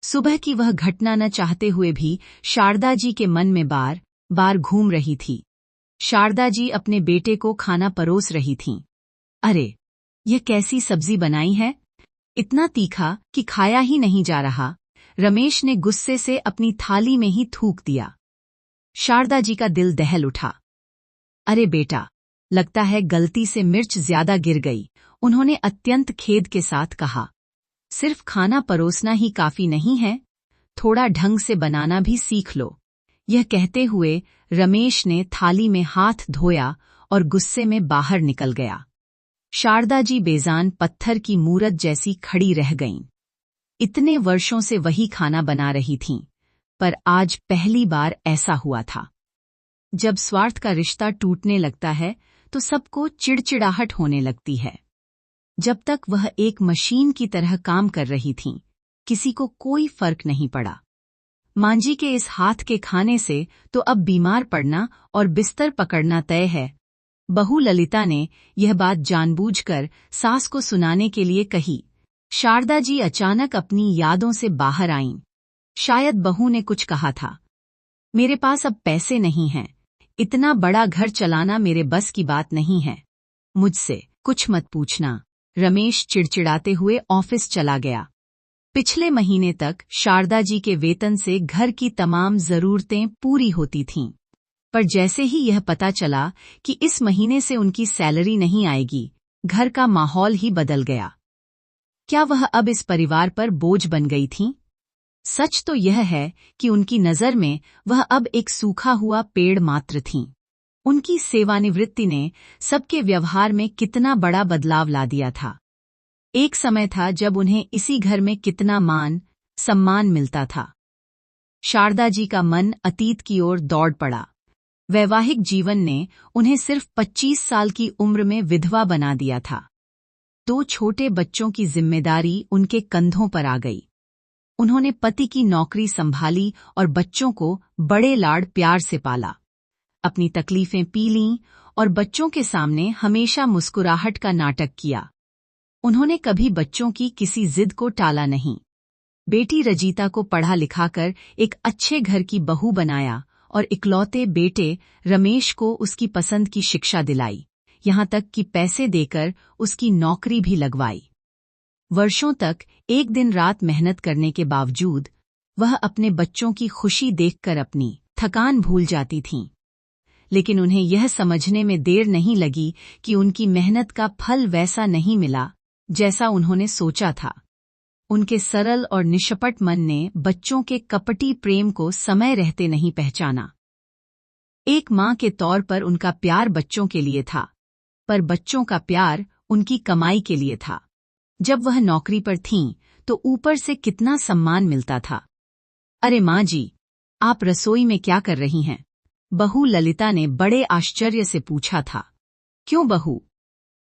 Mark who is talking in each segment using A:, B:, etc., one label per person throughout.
A: सुबह की वह घटना न चाहते हुए भी शारदा जी के मन में बार बार घूम रही थी। शारदा जी अपने बेटे को खाना परोस रही थीं। अरे, यह कैसी सब्जी बनाई है? इतना तीखा कि खाया ही नहीं जा रहा। रमेश ने गुस्से से अपनी थाली में ही थूक दिया। शारदा जी का दिल दहल उठा। अरे बेटा, लगता है गलती से मिर्च ज्यादा गिर गई, उन्होंने अत्यंत खेद के साथ कहा। सिर्फ खाना परोसना ही काफी नहीं है, थोड़ा ढंग से बनाना भी सीख लो। यह कहते हुए रमेश ने थाली में हाथ धोया और गुस्से में बाहर निकल गया। शारदा जी बेजान पत्थर की मूरत जैसी खड़ी रह गईं। इतने वर्षों से वही खाना बना रही थीं, पर आज पहली बार ऐसा हुआ था। जब स्वार्थ का रिश्ता टूटने लगता है तो सबको चिड़चिड़ाहट होने लगती है। जब तक वह एक मशीन की तरह काम कर रही थीं, किसी को कोई फर्क नहीं पड़ा। मांझी के इस हाथ के खाने से तो अब बीमार पड़ना और बिस्तर पकड़ना तय है। बहू ललिता ने यह बात जानबूझकर सास को सुनाने के लिए कही। शारदा जी अचानक अपनी यादों से बाहर आईं। शायद बहू ने कुछ कहा था। मेरे पास अब पैसे नहीं हैं, इतना बड़ा घर चलाना मेरे बस की बात नहीं है। मुझसे कुछ मत पूछना। रमेश चिड़चिड़ाते हुए ऑफिस चला गया। पिछले महीने तक शारदा जी के वेतन से घर की तमाम जरूरतें पूरी होती थीं, पर जैसे ही यह पता चला कि इस महीने से उनकी सैलरी नहीं आएगी, घर का माहौल ही बदल गया। क्या वह अब इस परिवार पर बोझ बन गई थीं? सच तो यह है कि उनकी नजर में वह अब एक सूखा हुआ पेड़ मात्र थीं। उनकी सेवानिवृत्ति ने सबके व्यवहार में कितना बड़ा बदलाव ला दिया था। एक समय था जब उन्हें इसी घर में कितना मान सम्मान मिलता था। शारदा जी का मन अतीत की ओर दौड़ पड़ा। वैवाहिक जीवन ने उन्हें सिर्फ 25 साल की उम्र में विधवा बना दिया था। 2 छोटे बच्चों की जिम्मेदारी उनके कंधों पर आ गई। उन्होंने पति की नौकरी संभाली और बच्चों को बड़े लाड़ प्यार से पाला। अपनी तकलीफें पी लीं और बच्चों के सामने हमेशा मुस्कुराहट का नाटक किया। उन्होंने कभी बच्चों की किसी जिद को टाला नहीं। बेटी रजीता को पढ़ा लिखाकर एक अच्छे घर की बहू बनाया और इकलौते बेटे रमेश को उसकी पसंद की शिक्षा दिलाई, यहाँ तक कि पैसे देकर उसकी नौकरी भी लगवाई। वर्षों तक एक दिन रात मेहनत करने के बावजूद वह अपने बच्चों की खुशी देखकर अपनी थकान भूल जाती थीं। लेकिन उन्हें यह समझने में देर नहीं लगी कि उनकी मेहनत का फल वैसा नहीं मिला जैसा उन्होंने सोचा था। उनके सरल और निष्कपट मन ने बच्चों के कपटी प्रेम को समय रहते नहीं पहचाना। एक माँ के तौर पर उनका प्यार बच्चों के लिए था, पर बच्चों का प्यार उनकी कमाई के लिए था। जब वह नौकरी पर थीं, तो ऊपर से कितना सम्मान मिलता था। अरे माँ जी, आप रसोई में क्या कर रही हैं? बहू ललिता ने बड़े आश्चर्य से पूछा था। क्यों बहू,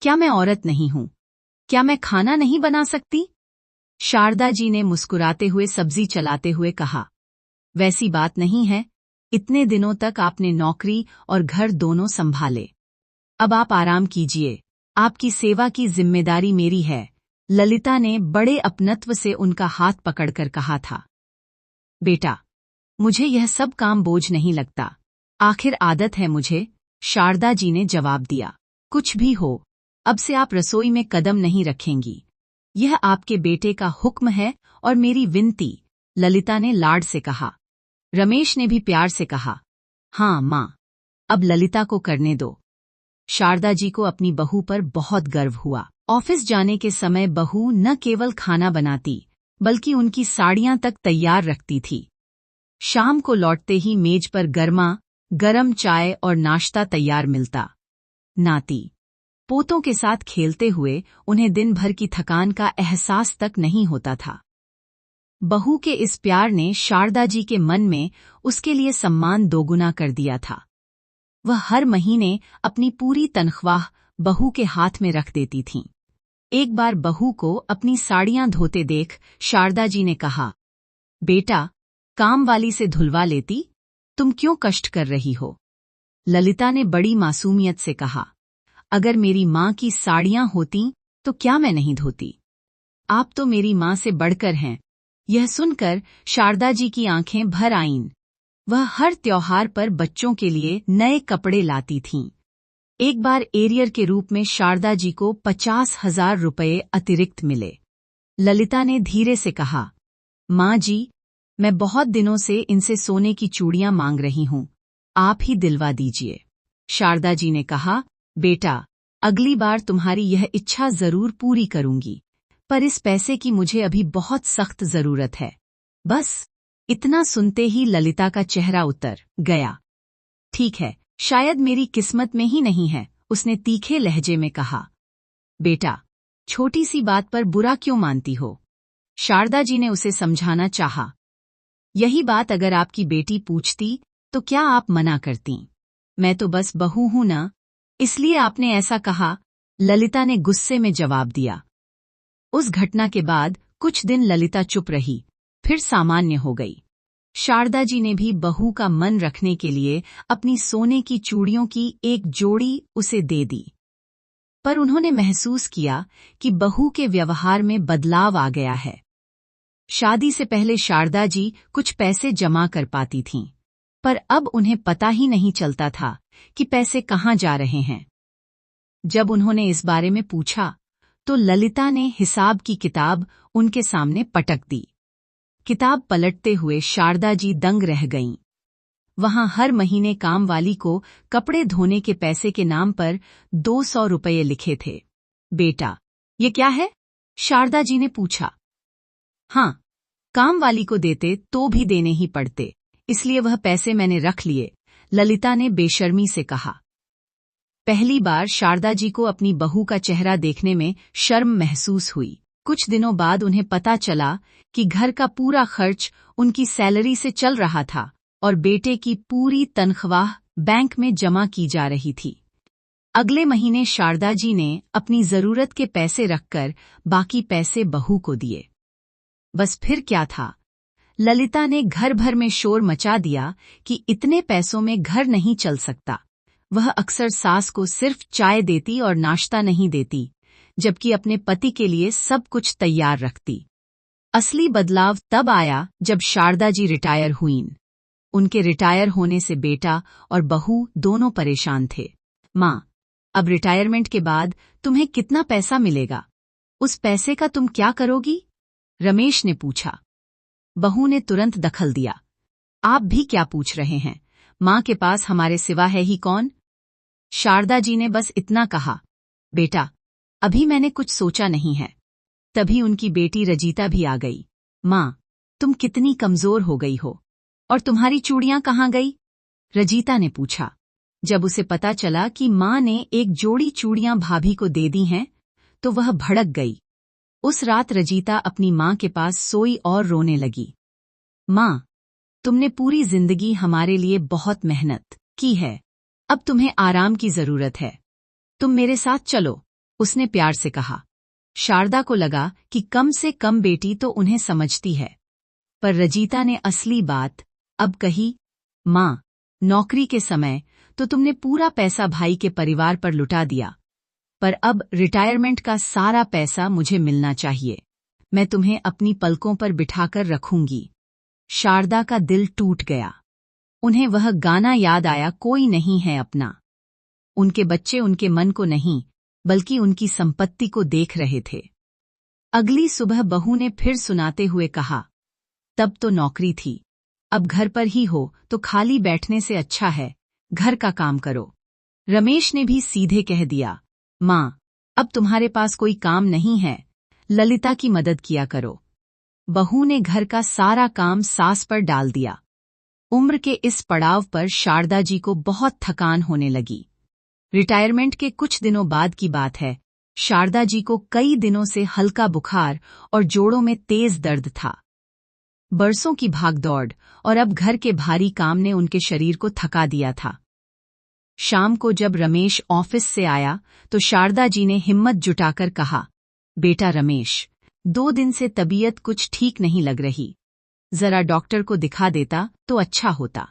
A: क्या मैं औरत नहीं हूँ? क्या मैं खाना नहीं बना सकती? शारदा जी ने मुस्कुराते हुए सब्जी चलाते हुए कहा। वैसी बात नहीं है, इतने दिनों तक आपने नौकरी और घर दोनों संभाले। अब आप आराम कीजिए, आपकी सेवा की जिम्मेदारी मेरी है। ललिता ने बड़े अपनत्व से उनका हाथ पकड़कर कहा था। बेटा, मुझे यह सब काम बोझ नहीं लगता, आखिर आदत है मुझे, शारदा जी ने जवाब दिया। कुछ भी हो, अब से आप रसोई में कदम नहीं रखेंगी। यह आपके बेटे का हुक्म है और मेरी विनती, ललिता ने लाड से कहा। रमेश ने भी प्यार से कहा, हाँ माँ, अब ललिता को करने दो। शारदा जी को अपनी बहू पर बहुत गर्व हुआ। ऑफिस जाने के समय बहू न केवल खाना बनाती, बल्कि उनकी साड़ियां तक तैयार रखती थी। शाम को लौटते ही मेज पर गरम चाय और नाश्ता तैयार मिलता। नाती पोतों के साथ खेलते हुए उन्हें दिन भर की थकान का एहसास तक नहीं होता था। बहू के इस प्यार ने शारदा जी के मन में उसके लिए सम्मान दोगुना कर दिया था। वह हर महीने अपनी पूरी तनख्वाह बहू के हाथ में रख देती थीं। एक बार बहू को अपनी साड़ियां धोते देख शारदा जी ने कहा, बेटा, काम वाली से धुलवा लेती, तुम क्यों कष्ट कर रही हो? ललिता ने बड़ी मासूमियत से कहा, अगर मेरी माँ की साड़ियां होती तो क्या मैं नहीं धोती? आप तो मेरी माँ से बढ़कर हैं, यह सुनकर शारदा जी की आंखें भर आईं। वह हर त्योहार पर बच्चों के लिए नए कपड़े लाती थीं। एक बार एरियर के रूप में शारदा जी को 50,000 रुपये अतिरिक्त मिले। ललिता ने धीरे से कहा, माँ जी, मैं बहुत दिनों से इनसे सोने की चूड़ियां मांग रही हूं, आप ही दिलवा दीजिए। शारदा जी ने कहा, बेटा, अगली बार तुम्हारी यह इच्छा जरूर पूरी करूंगी, पर इस पैसे की मुझे अभी बहुत सख्त जरूरत है। बस इतना सुनते ही ललिता का चेहरा उतर गया। ठीक है, शायद मेरी किस्मत में ही नहीं है, उसने तीखे लहजे में कहा। बेटा, छोटी सी बात पर बुरा क्यों मानती हो? शारदा जी ने उसे समझाना चाहा। यही बात अगर आपकी बेटी पूछती तो क्या आप मना करती? मैं तो बस बहू हूं ना, इसलिए आपने ऐसा कहा, ललिता ने गुस्से में जवाब दिया। उस घटना के बाद कुछ दिन ललिता चुप रही, फिर सामान्य हो गई। शारदा जी ने भी बहू का मन रखने के लिए अपनी सोने की चूड़ियों की एक जोड़ी उसे दे दी। पर उन्होंने महसूस किया कि बहू के व्यवहार में बदलाव आ गया है। शादी से पहले शारदा जी कुछ पैसे जमा कर पाती थीं, पर अब उन्हें पता ही नहीं चलता था कि पैसे कहाँ जा रहे हैं। जब उन्होंने इस बारे में पूछा, तो ललिता ने हिसाब की किताब उनके सामने पटक दी। किताब पलटते हुए शारदा जी दंग रह गईं। वहां हर महीने काम वाली को कपड़े धोने के पैसे के नाम पर 200 रुपये लिखे थे। बेटा, ये क्या है? शारदा जी ने पूछा। हाँ, काम वाली को देते तो भी देने ही पड़ते, इसलिए वह पैसे मैंने रख लिए, ललिता ने बेशर्मी से कहा। पहली बार शारदा जी को अपनी बहू का चेहरा देखने में शर्म महसूस हुई। कुछ दिनों बाद उन्हें पता चला कि घर का पूरा खर्च उनकी सैलरी से चल रहा था और बेटे की पूरी तनख्वाह बैंक में जमा की जा रही थी। अगले महीने शारदा जी ने अपनी जरूरत के पैसे रखकर बाकी पैसे बहू को दिए। बस फिर क्या था, ललिता ने घर भर में शोर मचा दिया कि इतने पैसों में घर नहीं चल सकता। वह अक्सर सास को सिर्फ चाय देती और नाश्ता नहीं देती, जबकि अपने पति के लिए सब कुछ तैयार रखती। असली बदलाव तब आया जब शारदा जी रिटायर हुईं। उनके रिटायर होने से बेटा और बहू दोनों परेशान थे। माँ, अब रिटायरमेंट के बाद तुम्हें कितना पैसा मिलेगा? उस पैसे का तुम क्या करोगी? रमेश ने पूछा। बहू ने तुरंत दखल दिया। आप भी क्या पूछ रहे हैं? माँ के पास हमारे सिवा है ही कौन? शारदा जी ने बस इतना कहा, बेटा, अभी मैंने कुछ सोचा नहीं है। तभी उनकी बेटी रजीता भी आ गई। माँ, तुम कितनी कमजोर हो गई हो, और तुम्हारी चूड़ियां कहाँ गई? रजीता ने पूछा। जब उसे पता चला कि माँ ने एक जोड़ी चूड़ियां भाभी को दे दी हैं, तो वह भड़क गई। उस रात रजीता अपनी माँ के पास सोई और रोने लगी। माँ, तुमने पूरी जिंदगी हमारे लिए बहुत मेहनत की है, अब तुम्हें आराम की जरूरत है। तुम मेरे साथ चलो, उसने प्यार से कहा। शारदा को लगा कि कम से कम बेटी तो उन्हें समझती है, पर रजीता ने असली बात अब कही। माँ, नौकरी के समय तो तुमने पूरा पैसा भाई के परिवार पर लुटा दिया, पर अब रिटायरमेंट का सारा पैसा मुझे मिलना चाहिए। मैं तुम्हें अपनी पलकों पर बिठाकर रखूंगी। शारदा का दिल टूट गया। उन्हें वह गाना याद आया, कोई नहीं है अपना। उनके बच्चे उनके मन को नहीं, बल्कि उनकी संपत्ति को देख रहे थे। अगली सुबह बहू ने फिर सुनाते हुए कहा, तब तो नौकरी थी, अब घर पर ही हो तो खाली बैठने से अच्छा है घर का काम करो। रमेश ने भी सीधे कह दिया, माँ, अब तुम्हारे पास कोई काम नहीं है, ललिता की मदद किया करो। बहू ने घर का सारा काम सास पर डाल दिया। उम्र के इस पड़ाव पर शारदा जी को बहुत थकान होने लगी। रिटायरमेंट के कुछ दिनों बाद की बात है। शारदा जी को कई दिनों से हल्का बुखार और जोड़ों में तेज दर्द था। बरसों की भागदौड़ और अब घर के भारी काम ने उनके शरीर को थका दिया था। शाम को जब रमेश ऑफिस से आया तो शारदा जी ने हिम्मत जुटाकर कहा, बेटा रमेश, 2 दिन से तबीयत कुछ ठीक नहीं लग रही, जरा डॉक्टर को दिखा देता तो अच्छा होता।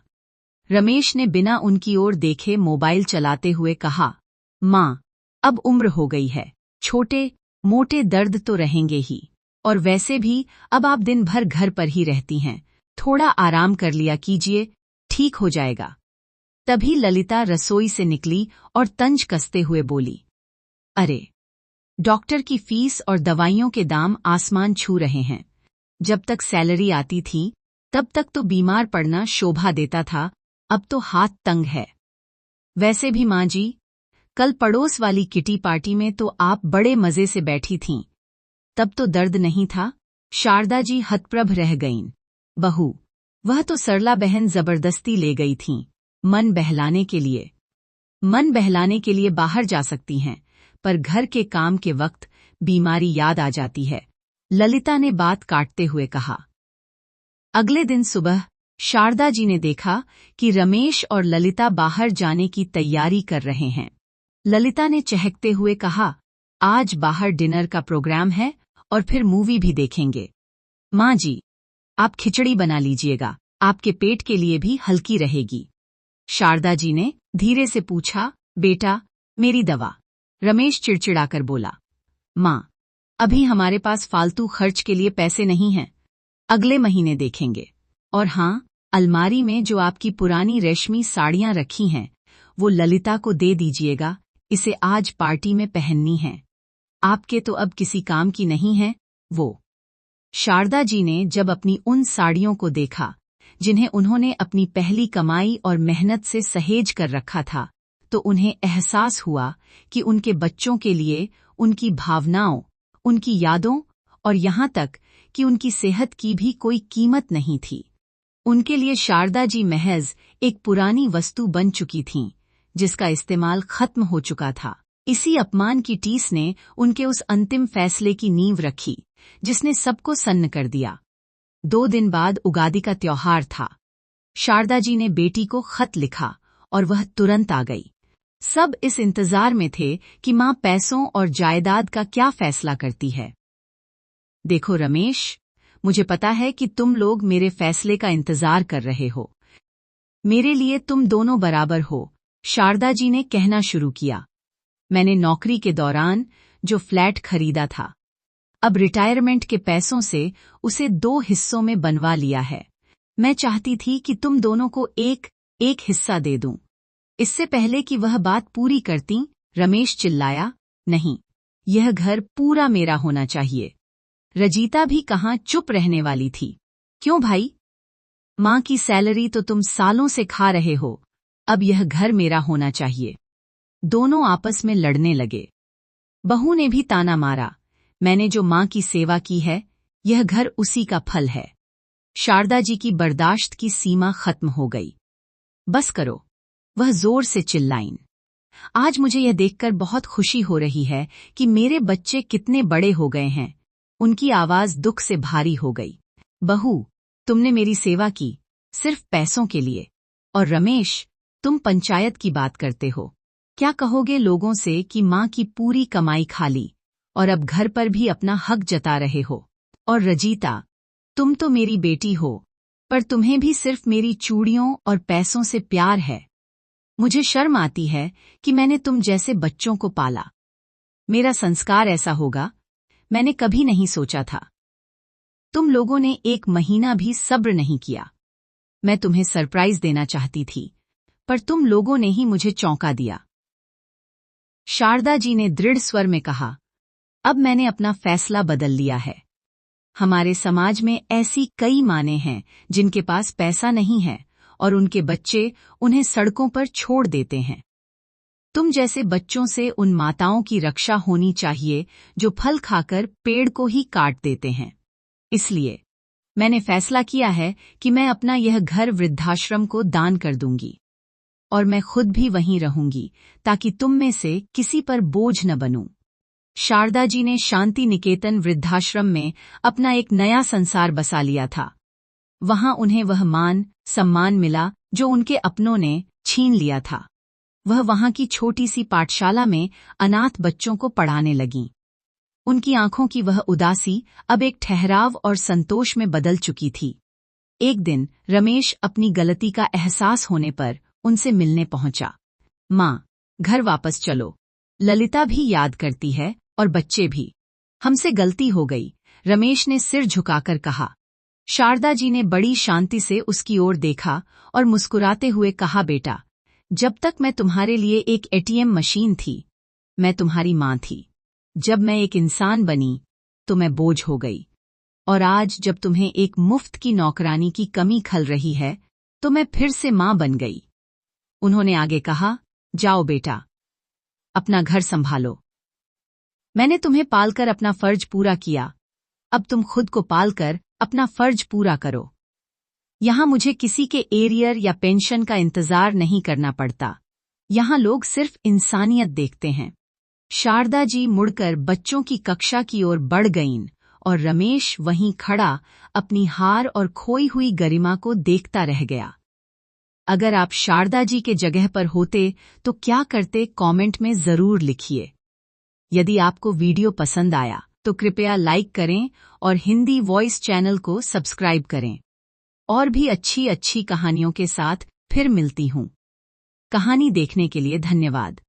A: रमेश ने बिना उनकी ओर देखे मोबाइल चलाते हुए कहा, माँ, अब उम्र हो गई है, छोटे मोटे दर्द तो रहेंगे ही, और वैसे भी अब आप दिन भर घर पर ही रहती हैं, थोड़ा आराम कर लिया कीजिए, ठीक हो जाएगा। तभी ललिता रसोई से निकली और तंज कसते हुए बोली, अरे, डॉक्टर की फीस और दवाइयों के दाम आसमान छू रहे हैं। जब तक सैलरी आती थी तब तक तो बीमार पड़ना शोभा देता था, अब तो हाथ तंग है। वैसे भी माँ जी, कल पड़ोस वाली किटी पार्टी में तो आप बड़े मजे से बैठी थीं, तब तो दर्द नहीं था। शारदा जी हतप्रभ रह गईं। बहू, वह तो सरला बहन जबरदस्ती ले गई थीं, मन बहलाने के लिए। मन बहलाने के लिए बाहर जा सकती हैं, पर घर के काम के वक्त बीमारी याद आ जाती है, ललिता ने बात काटते हुए कहा। अगले दिन सुबह शारदा जी ने देखा कि रमेश और ललिता बाहर जाने की तैयारी कर रहे हैं। ललिता ने चहकते हुए कहा, आज बाहर डिनर का प्रोग्राम है और फिर मूवी भी देखेंगे। माँ जी, आप खिचड़ी बना लीजिएगा, आपके पेट के लिए भी हल्की रहेगी। शारदा जी ने धीरे से पूछा, बेटा, मेरी दवा? रमेश चिड़चिड़ाकर बोला, माँ, अभी हमारे पास फालतू खर्च के लिए पैसे नहीं हैं, अगले महीने देखेंगे। और हाँ, अलमारी में जो आपकी पुरानी रेशमी साड़ियाँ रखी हैं, वो ललिता को दे दीजिएगा, इसे आज पार्टी में पहननी है। आपके तो अब किसी काम की नहीं है वो। शारदा जी ने जब अपनी उन साड़ियों को देखा, जिन्हें उन्होंने अपनी पहली कमाई और मेहनत से सहेज कर रखा था, तो उन्हें एहसास हुआ कि उनके बच्चों के लिए उनकी भावनाओं, उनकी यादों और यहाँ तक कि उनकी सेहत की भी कोई कीमत नहीं थी। उनके लिए शारदा जी महज एक पुरानी वस्तु बन चुकी थीं, जिसका इस्तेमाल खत्म हो चुका था। इसी अपमान की टीस ने उनके उस अंतिम फैसले की नींव रखी, जिसने सबको सन्न कर दिया। 2 दिन बाद उगादी का त्योहार था। शारदा जी ने बेटी को खत लिखा और वह तुरंत आ गई। सब इस इंतजार में थे कि माँ पैसों और जायदाद का क्या फैसला करती है। देखो रमेश, मुझे पता है कि तुम लोग मेरे फैसले का इंतजार कर रहे हो। मेरे लिए तुम दोनों बराबर हो, शारदा जी ने कहना शुरू किया। मैंने नौकरी के दौरान जो फ्लैट खरीदा था, अब रिटायरमेंट के पैसों से उसे 2 हिस्सों में बनवा लिया है। मैं चाहती थी कि तुम दोनों को एक एक हिस्सा दे दूं। इससे पहले कि वह बात पूरी करती, रमेश चिल्लाया, नहीं, यह घर पूरा मेरा होना चाहिए। रजीता भी कहाँ चुप रहने वाली थी। क्यों भाई? माँ की सैलरी तो तुम सालों से खा रहे हो, अब यह घर मेरा होना चाहिए। दोनों आपस में लड़ने लगे। बहू ने भी ताना मारा, मैंने जो माँ की सेवा की है, यह घर उसी का फल है। शारदा जी की बर्दाश्त की सीमा खत्म हो गई। बस करो, वह जोर से चिल्लाईं। आज मुझे यह देखकर बहुत खुशी हो रही है कि मेरे बच्चे कितने बड़े हो गए हैं। उनकी आवाज दुख से भारी हो गई। बहू, तुमने मेरी सेवा की, सिर्फ पैसों के लिए। और रमेश, तुम पंचायत की बात करते हो। क्या कहोगे लोगों से कि माँ की पूरी कमाई खा ली और अब घर पर भी अपना हक जता रहे हो। और रजीता, तुम तो मेरी बेटी हो, पर तुम्हें भी सिर्फ मेरी चूड़ियों और पैसों से प्यार है। मुझे शर्म आती है कि मैंने तुम जैसे बच्चों को पाला। मेरा संस्कार ऐसा होगा, मैंने कभी नहीं सोचा था। तुम लोगों ने 1 महीना भी सब्र नहीं किया। मैं तुम्हें सरप्राइज देना चाहती थी, पर तुम लोगों ने ही मुझे चौंका दिया। शारदा जी ने दृढ़ स्वर में कहा, अब मैंने अपना फैसला बदल लिया है। हमारे समाज में ऐसी कई मानें हैं जिनके पास पैसा नहीं है और उनके बच्चे उन्हें सड़कों पर छोड़ देते हैं। तुम जैसे बच्चों से उन माताओं की रक्षा होनी चाहिए जो फल खाकर पेड़ को ही काट देते हैं। इसलिए मैंने फैसला किया है कि मैं अपना यह घर वृद्धाश्रम को दान कर दूंगी और मैं खुद भी वहीं रहूंगी ताकि तुम में से किसी पर बोझ न बनूं। शारदा जी ने शांति निकेतन वृद्धाश्रम में अपना एक नया संसार बसा लिया था। वहां उन्हें वह मान सम्मान मिला जो उनके अपनों ने छीन लिया था। वह वहां की छोटी सी पाठशाला में अनाथ बच्चों को पढ़ाने लगीं। उनकी आंखों की वह उदासी अब एक ठहराव और संतोष में बदल चुकी थी। एक दिन रमेश अपनी गलती का एहसास होने पर उनसे मिलने पहुंचा। माँ, घर वापस चलो। ललिता भी याद करती है और बच्चे भी। हमसे गलती हो गई। रमेश ने सिर झुकाकर कहा। शारदा जी ने बड़ी शांति से उसकी ओर देखा और मुस्कुराते हुए कहा, बेटा, जब तक मैं तुम्हारे लिए एक एटीएम मशीन थी, मैं तुम्हारी मां थी। जब मैं एक इंसान बनी तो मैं बोझ हो गई, और आज जब तुम्हें एक मुफ्त की नौकरानी की कमी खल रही है तो मैं फिर से मां बन गई। उन्होंने आगे कहा, जाओ बेटा, अपना घर संभालो। मैंने तुम्हें पालकर अपना फर्ज पूरा किया, अब तुम खुद को पालकर अपना फर्ज पूरा करो। यहां मुझे किसी के एरियर या पेंशन का इंतजार नहीं करना पड़ता। यहां लोग सिर्फ इंसानियत देखते हैं। शारदा जी मुड़कर बच्चों की कक्षा की ओर बढ़ गईं और रमेश वहीं खड़ा अपनी हार और खोई हुई गरिमा को देखता रह गया। अगर आप शारदा जी के जगह पर होते तो क्या करते, कमेंट में जरूर लिखिए। यदि आपको वीडियो पसंद आया तो कृपया लाइक करें और हिंदी वॉइस चैनल को सब्सक्राइब करें। और भी अच्छी अच्छी कहानियों के साथ फिर मिलती हूं। कहानी देखने के लिए धन्यवाद।